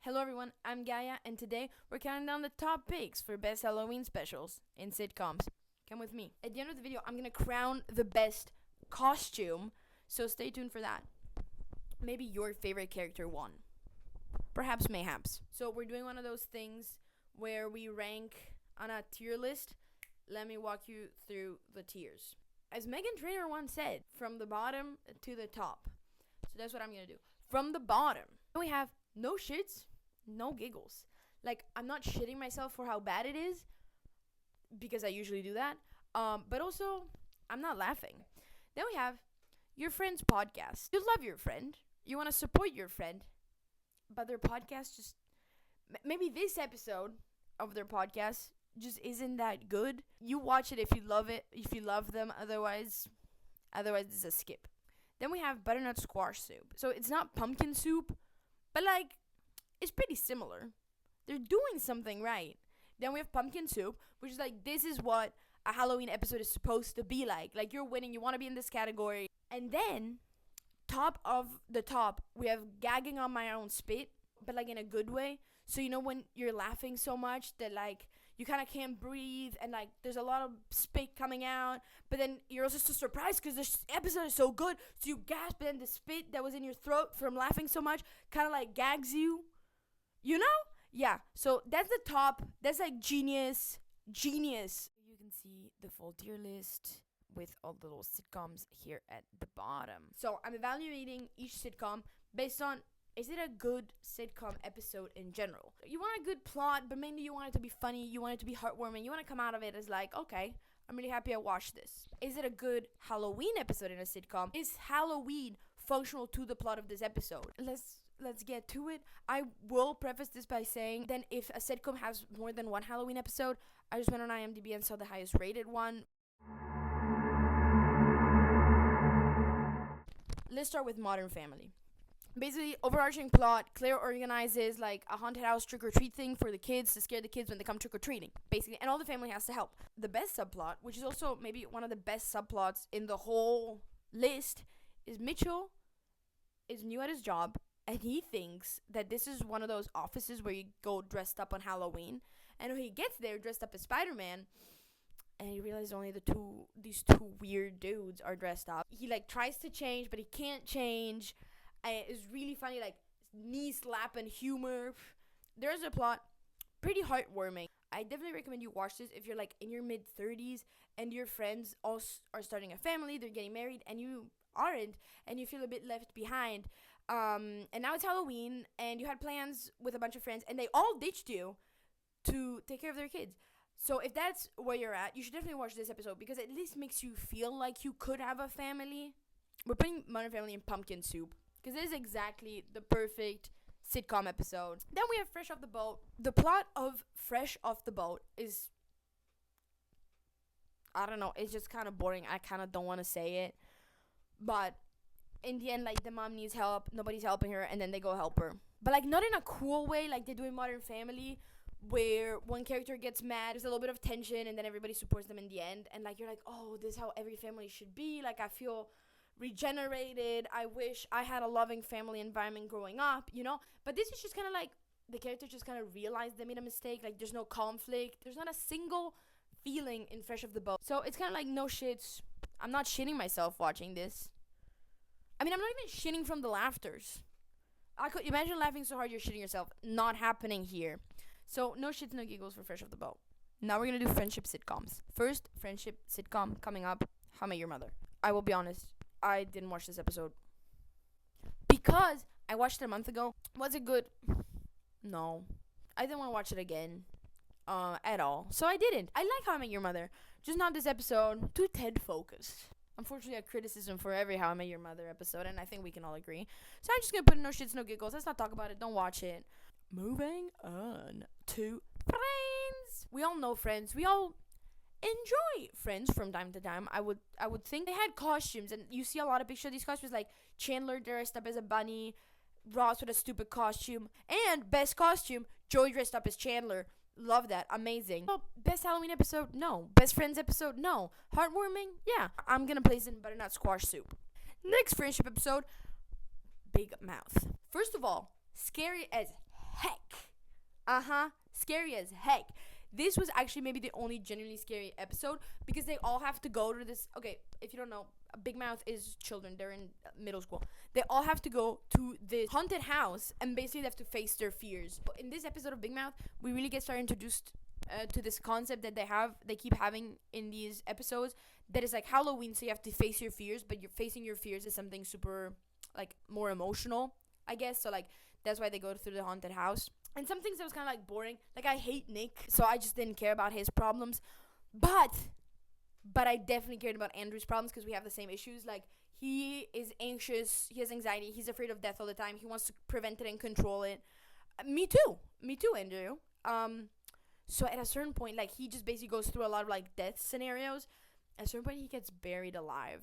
Hello everyone, I'm Gaia, and today we're counting down the top picks for best Halloween specials in sitcoms. Come with me. At the end of the video, I'm gonna crown the best costume, so stay tuned for that. Maybe your favorite character won. Perhaps mayhaps. So we're doing one of those things where we rank on a tier list. Let me walk you through the tiers. As Megan Trainor once said, from the bottom to the top. So that's what I'm gonna do. From the bottom, we have no shits, no giggles. Like, I'm not shitting myself for how bad it is, because I usually do that. But also, I'm not laughing. Then we have your friend's podcast. You love your friend. You want to support your friend. But their podcast just... maybe this episode of their podcast just isn't that good. You watch it if you love it, if you love them. Otherwise it's a skip. Then we have butternut squash soup. So it's not pumpkin soup, but like, it's pretty similar. They're doing something right. Then we have pumpkin soup, which is like, this is what a Halloween episode is supposed to be like. Like, you're winning, you want to be in this category. And then, top of the top, we have gagging on my own spit, but like in a good way. So you know when you're laughing so much that like, you kind of can't breathe and like there's a lot of spit coming out, but then you're also so surprised because this episode is so good, so you gasp, and then the spit that was in your throat from laughing so much kind of like gags you, you know? Yeah, so that's the top. That's like genius. You can see the full tier list with all the little sitcoms here at the bottom. So I'm evaluating each sitcom based on, is it a good sitcom episode in general? You want a good plot, but mainly you want it to be funny. You want it to be heartwarming. You want to come out of it as like, okay, I'm really happy I watched this. Is it a good Halloween episode in a sitcom? Is Halloween functional to the plot of this episode? Let's get to it. I will preface this by saying, then if a sitcom has more than one Halloween episode, I just went on IMDb and saw the highest rated one. Let's start with Modern Family. Basically, overarching plot, Claire organizes like a haunted house trick-or-treat thing for the kids to scare the kids when they come trick-or-treating, basically, and all the family has to help. The best subplot, which is also maybe one of the best subplots in the whole list, is Mitchell is new at his job, and he thinks that this is one of those offices where you go dressed up on Halloween, and when he gets there dressed up as Spider-Man, and he realizes only these two weird dudes are dressed up. He like tries to change, but he can't change. It's really funny, like knee slapping humor. There's a plot, pretty heartwarming. I definitely recommend you watch this if you're like in your mid-30s and your friends all are starting a family, they're getting married, and you aren't, and you feel a bit left behind. And now it's Halloween, and you had plans with a bunch of friends, and they all ditched you to take care of their kids. So if that's where you're at, you should definitely watch this episode because it at least makes you feel like you could have a family. We're putting Modern Family in pumpkin soup, because this is exactly the perfect sitcom episode. Then we have Fresh Off the Boat. The plot of Fresh Off the Boat is, I don't know, it's just kind of boring. I kind of don't want to say it. But in the end, like, the mom needs help. Nobody's helping her, and then they go help her. But, like, not in a cool way like they do in Modern Family, where one character gets mad, there's a little bit of tension, and then everybody supports them in the end. And, like, you're like, oh, this is how every family should be. Like, I feel regenerated. I wish I had a loving family environment growing up, you know? But this is just kind of like the characters just kind of realize they made a mistake. Like, there's no conflict. There's not a single feeling in Fresh Off the Boat. So it's kind of like no shits. I'm not shitting myself watching this. I mean, I'm not even shitting from the laughters. I could imagine laughing so hard you're shitting yourself. Not happening here. So no shits, no giggles for Fresh Off the Boat. Now we're gonna do friendship sitcoms. First friendship sitcom coming up, How I Met Your Mother. I will be honest, I didn't watch this episode because I watched it a month ago. Was it good? No. I didn't want to watch it again at all. So I didn't. I like How I Met Your Mother, just not this episode. Too Ted focused. Unfortunately, a criticism for every How I Met Your Mother episode, and I think we can all agree. So I'm just going to put in no shits, no giggles. Let's not talk about it. Don't watch it. Moving on to Friends. We all know Friends. We all enjoy Friends from time to time. I would think they had costumes, and you see a lot of pictures of these costumes, like Chandler dressed up as a bunny, Ross with a stupid costume, and best costume, Joey dressed up as Chandler. Love that. Amazing. Well, best Halloween episode? No. Best Friends episode? No. Heartwarming? Yeah. I'm gonna place in butternut squash soup. Next friendship episode, Big Mouth. First of all, scary as heck. Scary as heck. This was actually maybe the only genuinely scary episode because they all have to go to this. Okay, if you don't know, Big Mouth is children. They're in middle school. They all have to go to this haunted house and basically they have to face their fears. In this episode of Big Mouth, we really get started introduced to this concept that they keep having in these episodes that is like Halloween, so you have to face your fears, but you're facing your fears is something super like more emotional, I guess. So like that's why they go through the haunted house. And some things that was kind of like boring. Like I hate Nick, so I just didn't care about his problems. But I definitely cared about Andrew's problems because we have the same issues. Like he is anxious, he has anxiety, he's afraid of death all the time. He wants to prevent it and control it. Me too, Andrew. So at a certain point, like he just basically goes through a lot of like death scenarios. At a certain point, he gets buried alive.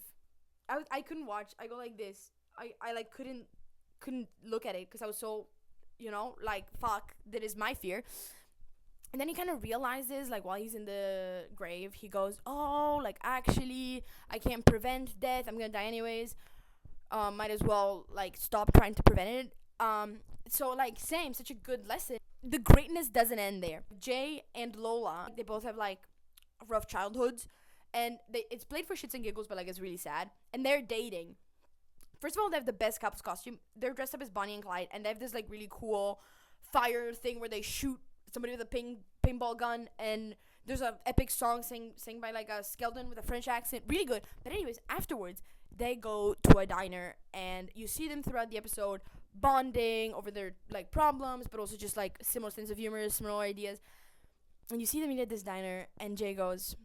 I couldn't watch. I go like this. I like couldn't look at it because I was so, like fuck. That is my fear. And then he kind of realizes, like, while he's in the grave, he goes, oh, like, actually, I can't prevent death. I'm going to die anyways. Might as well, like, stop trying to prevent it. So, like, same, such a good lesson. The greatness doesn't end there. Jay and Lola, they both have, like, rough childhoods. And it's played for shits and giggles, but, like, it's really sad. And they're dating. First of all, they have the best couple's costume. They're dressed up as Bonnie and Clyde. And they have this, like, really cool fire thing where they shoot somebody with a paintball gun, and there's an epic song sang by like a skeleton with a French accent, really good. But anyways, afterwards they go to a diner and you see them throughout the episode bonding over their like problems, but also just like similar sense of humor, similar ideas. And you see them eat at this diner and Jay goes,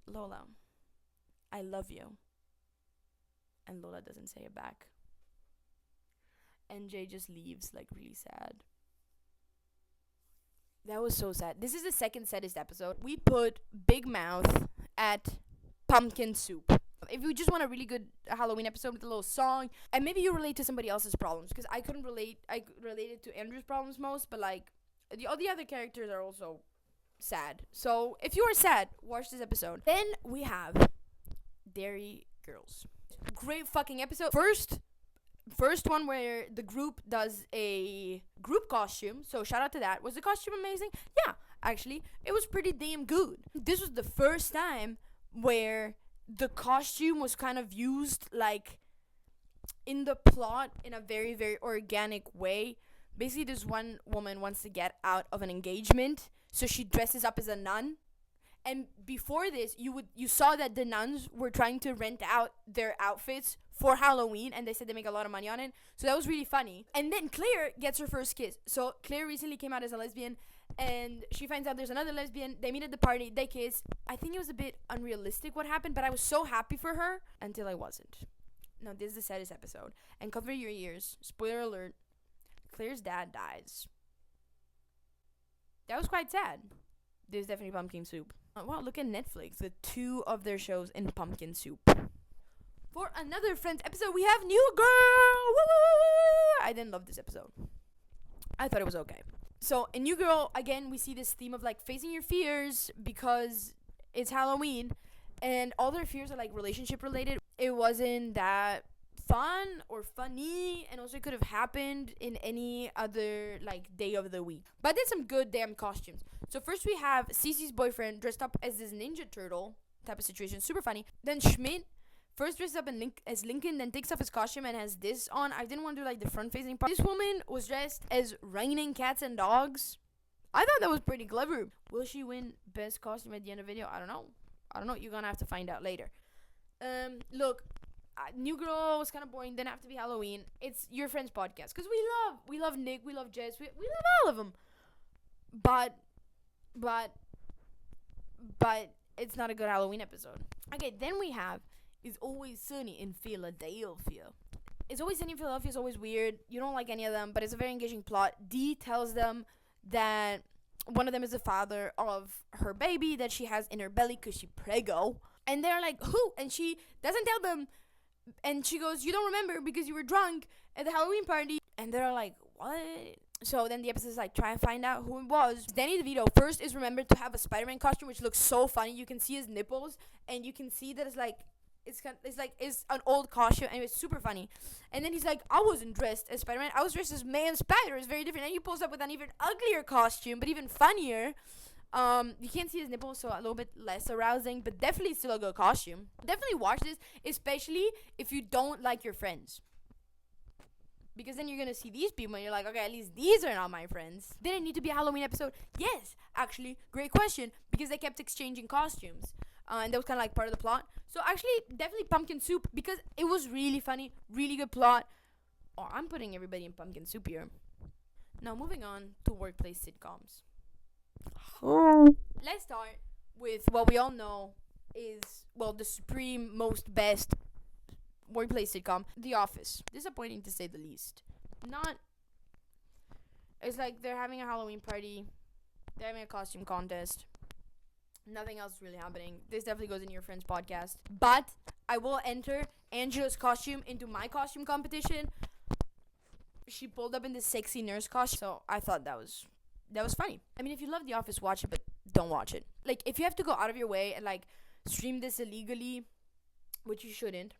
Lola, I love you. And Lola doesn't say it back, and Jay just leaves like really sad. That was so sad. This is the second saddest episode. We put Big Mouth at pumpkin soup. If you just want a really good Halloween episode with a little song, and maybe you relate to somebody else's problems, because I couldn't relate. I related to Andrew's problems most, but like all the other characters are also sad. So if you are sad, watch this episode. Then we have Dairy Girls. Great fucking episode. First one where the group does a group costume, so shout out to that. Was the costume amazing? Yeah, actually, it was pretty damn good. This was the first time where the costume was kind of used like in the plot in a very, very organic way. Basically, this one woman wants to get out of an engagement, so she dresses up as a nun. And before this, you saw that the nuns were trying to rent out their outfits for Halloween, and they said they make a lot of money on it. So that was really funny. And then Claire gets her first kiss. So Claire recently came out as a lesbian, and she finds out there's another lesbian. They meet at the party. They kiss. I think it was a bit unrealistic what happened, but I was so happy for her until I wasn't. No, this is the saddest episode. And cover your ears. Spoiler alert. Claire's dad dies. That was quite sad. There's definitely pumpkin soup. Wow, look at Netflix with 2 of their shows in pumpkin soup. For another Friends episode, we have New Girl! Woo! I didn't love this episode. I thought it was okay. So, in New Girl, again, we see this theme of, like, facing your fears because it's Halloween. And all their fears are, like, relationship-related. It wasn't that fun or funny. And also, it could have happened in any other, like, day of the week. But there's some good damn costumes. So, first we have Cece's boyfriend dressed up as this Ninja Turtle type of situation. Super funny. Then Schmidt first dresses up as Lincoln, then takes off his costume and has this on. I didn't want to do like the front facing part. This woman was dressed as raining cats and dogs. I thought that was pretty clever. Will she win best costume at the end of the video? I don't know. You're gonna have to find out later. Look, New Girl was kind of boring. Didn't have to be Halloween. It's your friend's podcast because we love Nick, we love Jess, we love all of them. But it's not a good Halloween episode. Okay, then we have It's Always Sunny in Philadelphia. It's Always Sunny in Philadelphia is always weird. You don't like any of them, but it's a very engaging plot. Dee tells them that one of them is the father of her baby that she has in her belly because she prego. And they're like, who? And she doesn't tell them. And she goes, you don't remember because you were drunk at the Halloween party. And they're like, what? So then the episode is like, try and find out who it was. Danny DeVito first is remembered to have a Spider-Man costume, which looks so funny. You can see his nipples, and you can see that it's like It's an old costume, and it's super funny. And then he's like, I wasn't dressed as Spider-Man. I was dressed as Man Spider. It's very different. And he pulls up with an even uglier costume, but even funnier. You can't see his nipples, so a little bit less arousing, but definitely still a good costume. Definitely watch this, especially if you don't like your friends. Because then you're gonna see these people and you're like, okay, at least these are not my friends. Did it need to be a Halloween episode? Yes, actually, great question. Because they kept exchanging costumes. And that was kind of like part of the plot. So actually, definitely pumpkin soup, because it was really funny, really good plot. Oh, I'm putting everybody in pumpkin soup here. Now moving on to workplace sitcoms. Let's start with what we all know is, well, the supreme, most best workplace sitcom, The Office. Disappointing to say the least. It's like they're having a Halloween party, they're having a costume contest. Nothing else is really happening. This definitely goes in your friend's podcast. But I will enter Angela's costume into my costume competition. She pulled up in this sexy nurse costume, so I thought that was funny. I mean, if you love The Office, watch it, but don't watch it. Like, if you have to go out of your way and, like, stream this illegally, which you shouldn't,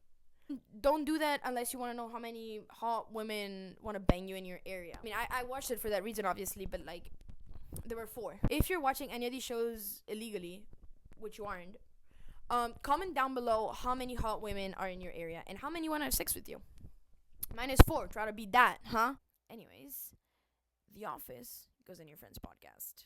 don't do that unless you want to know how many hot women want to bang you in your area. I mean, I watched it for that reason, obviously, but, like, there were 4. If you're watching any of these shows illegally, which you aren't, comment down below how many hot women are in your area and how many want to have sex with you. Mine is 4. Try to beat that, huh? Anyways, The Office goes in your friend's podcast.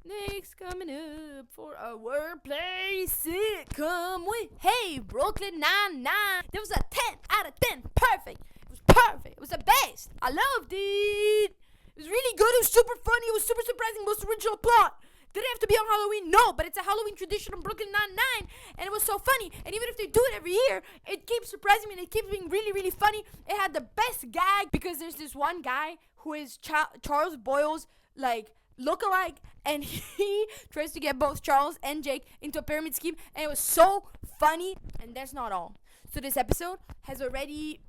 Next, coming up for a workplace sitcom with Hey Brooklyn Nine-Nine. There was a 10 out of 10. Perfect. It was perfect. It was the best. I loved it. It was really good. It was super funny. It was super surprising. Most original plot. Did it have to be on Halloween? No, but it's a Halloween tradition on Brooklyn Nine-Nine, and it was so funny. And even if they do it every year, it keeps surprising me, and it keeps being really, really funny. It had the best gag, because there's this one guy who is Charles Boyle's, like, lookalike, and he tries to get both Charles and Jake into a pyramid scheme, and it was so funny. And that's not all. So this episode has already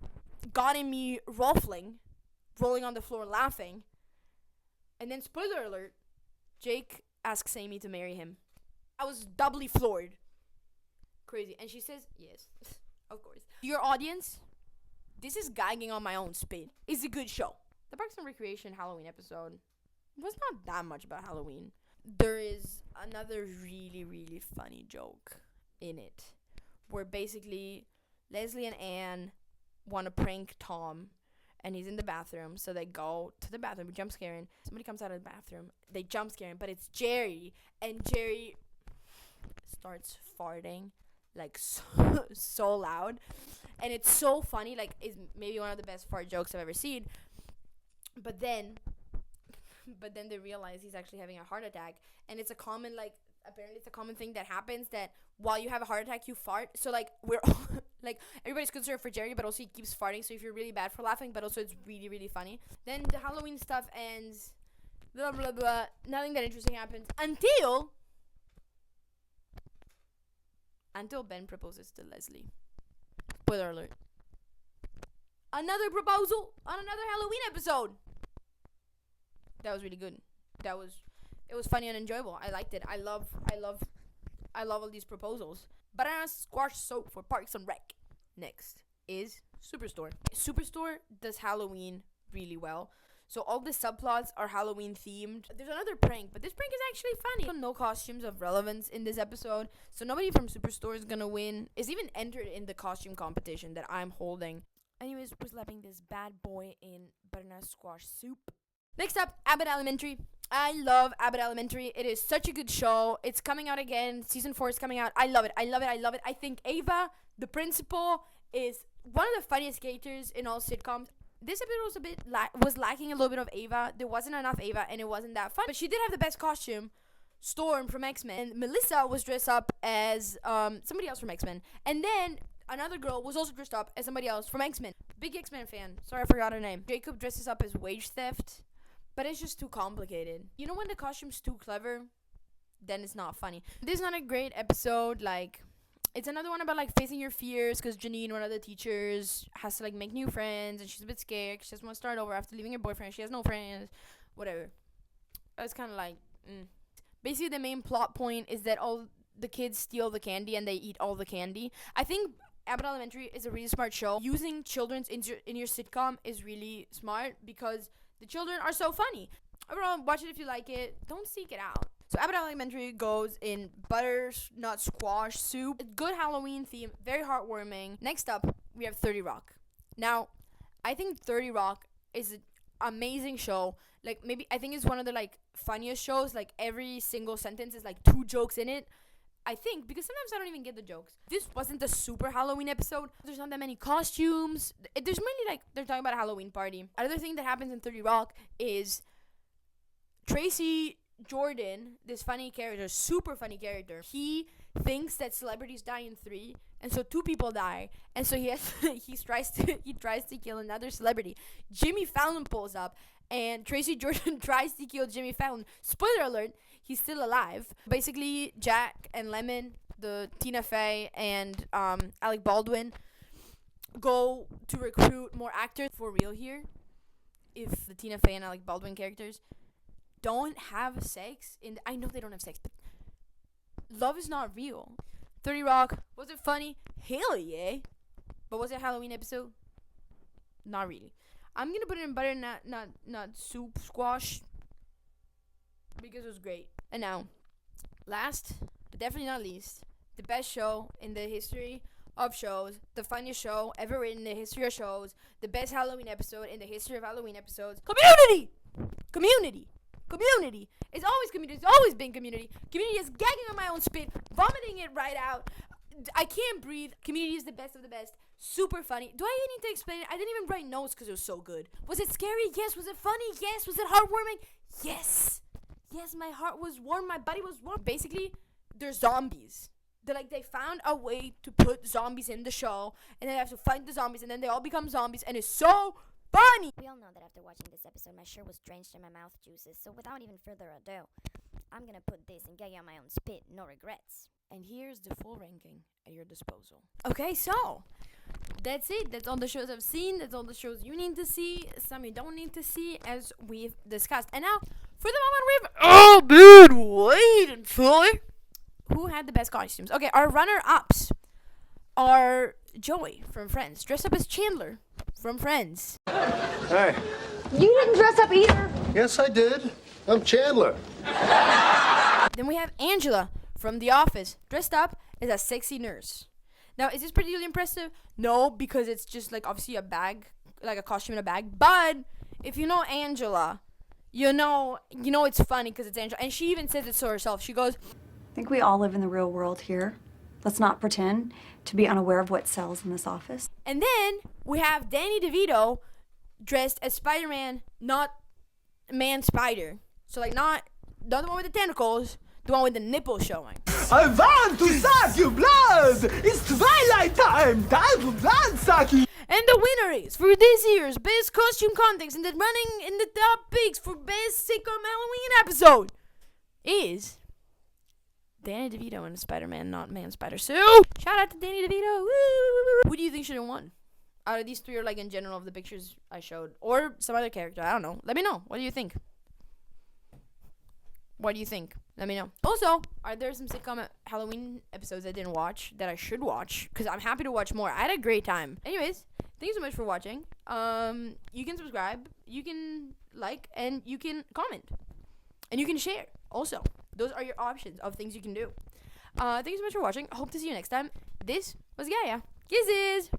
gotten me rolling on the floor laughing. And then, spoiler alert, Jake asks Amy to marry him. I was doubly floored. Crazy. And she says, yes, of course. Your audience, this is gagging on my own spit. It's a good show. The Parks and Recreation Halloween episode was not that much about Halloween. There is another really, really funny joke in it, where basically Leslie and Anne want to prank Tom, and he's in the bathroom, so they go to the bathroom, jump scaring. Somebody comes out of the bathroom, they jump scaring, but it's Jerry, and Jerry starts farting, like, so loud, and it's so funny. Like, it's maybe one of the best fart jokes I've ever seen. But then they realize he's actually having a heart attack, and it's a common, like, apparently it's a common thing that happens, that while you have a heart attack, you fart. So, like, we're all, like, everybody's concerned for Jerry, but also he keeps farting, so if you're really bad for laughing, but also it's really, really funny. Then the Halloween stuff ends, blah, blah, blah. Nothing that interesting happens until Ben proposes to Leslie. Spoiler alert. Another proposal on another Halloween episode. That was really good. It was funny and enjoyable. I liked it. I love all these proposals. Banana squash soap for Parks and Rec. Next is Superstore. Superstore does Halloween really well. So all the subplots are Halloween themed. There's another prank, but this prank is actually funny. No costumes of relevance in this episode, so nobody from Superstore is gonna win. It's even entered in the costume competition that I'm holding. Anyways, we're slapping this bad boy in banana squash soup. Next up, Abbott Elementary. I love Abbott Elementary. It is such a good show. It's coming out again. Season 4 is coming out. I love it. I think Ava, the principal, is one of the funniest characters in all sitcoms. This episode was lacking a little bit of Ava. There wasn't enough Ava, and it wasn't that fun. But she did have the best costume, Storm from X-Men. And Melissa was dressed up as somebody else from X-Men. And then another girl was also dressed up as somebody else from X-Men. Big X-Men fan. Sorry, I forgot her name. Jacob dresses up as wage theft. But it's just too complicated. You know when the costume's too clever? Then it's not funny. This is not a great episode. Like, it's another one about, like, facing your fears. Because Janine, one of the teachers, has to, like, make new friends. And she's a bit scared. She just wants to start over after leaving her boyfriend. She has no friends. Whatever. It's kind of like, Basically, the main plot point is that all the kids steal the candy and they eat all the candy. I think Abbott Elementary is a really smart show. Using children's in your sitcom is really smart because the children are so funny. Everyone, watch it if you like it. Don't seek it out. So Abbott Elementary goes in butternut squash soup. Good Halloween theme, very heartwarming. Next up, we have 30 Rock. Now, I think 30 Rock is an amazing show. Like, maybe, I think it's one of the, like, funniest shows. Like, every single sentence is, like, 2 jokes in it. I think, because sometimes I don't even get the jokes. This wasn't a super Halloween episode. There's not that many costumes. There's mainly, like, they're talking about a Halloween party. Another thing that happens in 30 Rock is Tracy Jordan, this funny character, super funny character, he thinks that celebrities die in 3, and so 2 people die, and so he tries to kill another celebrity. Jimmy Fallon pulls up, and Tracy Jordan tries to kill Jimmy Fallon. Spoiler alert, he's still alive. Basically, Jack and Lemon, the Tina Fey and Alec Baldwin, go to recruit more actors for real here. If the Tina Fey and Alec Baldwin characters don't have sex I know they don't have sex, but love is not real. 30 Rock, was it funny? Hell yeah. But was it a Halloween episode? Not really. I'm gonna put it in butternut soup squash because it was great. And now, last but definitely not least, the best show in the history of shows, the funniest show ever written in the history of shows, the best Halloween episode in the history of Halloween episodes. Community. It's always community. It's always been community. Community is gagging on my own spit, vomiting it right out. I can't breathe. Community is the best of the best. Super funny. Do I even need to explain it? I didn't even write notes because it was so good. Was it scary? Yes. Was it funny? Yes. Was it heartwarming? Yes. Yes, my heart was warm. My body was warm. Basically, they're zombies. They found a way to put zombies in the show, and then they have to fight the zombies, and then they all become zombies, and it's so funny. We all know that after watching this episode, my shirt was drenched in my mouth juices, so without even further ado, I'm gonna put this and gag on my own spit, no regrets. And here's the full ranking at your disposal. Okay, so that's it. That's all the shows I've seen. That's all the shows you need to see. Some you don't need to see, as we've discussed. And now, for the moment, we've all been waiting for. Who had the best costumes? Okay, our runner-ups are Joey from Friends, dressed up as Chandler from Friends. Hey. You didn't dress up either. Yes, I did. I'm Chandler. Then we have Angela from The Office, dressed up as a sexy nurse. Now, is this particularly impressive? No, because it's just obviously a bag, like a costume in a bag. But if you know Angela, you know it's funny because it's Angela. And she even says it to herself. She goes, I think we all live in the real world here. Let's not pretend to be unaware of what sells in this office. And then we have Danny DeVito dressed as Spider-Man, not Man-Spider. So not the one with the tentacles, the one with the nipples showing. I want to suck your blood! It's Twilight time! Time for blood sucking! And the winner is, for this year's Best Costume Contest and the running in the top picks for Best Sitcom Halloween episode is Danny DeVito in Spider-Man, not Man-Spider. So, shout out to Danny DeVito. Woo! Who do you think should have won? Out of these 3 or in general of the pictures I showed? Or some other character, I don't know. Let me know. What do you think? What do you think? Let me know. Also, are there some sitcom Halloween episodes I didn't watch that I should watch? Because I'm happy to watch more. I had a great time. Anyways, thank you so much for watching. You can subscribe, you can like, and you can comment. And you can share also. Those are your options of things you can do. Thank you so much for watching. I hope to see you next time. This was Gaia. Kisses!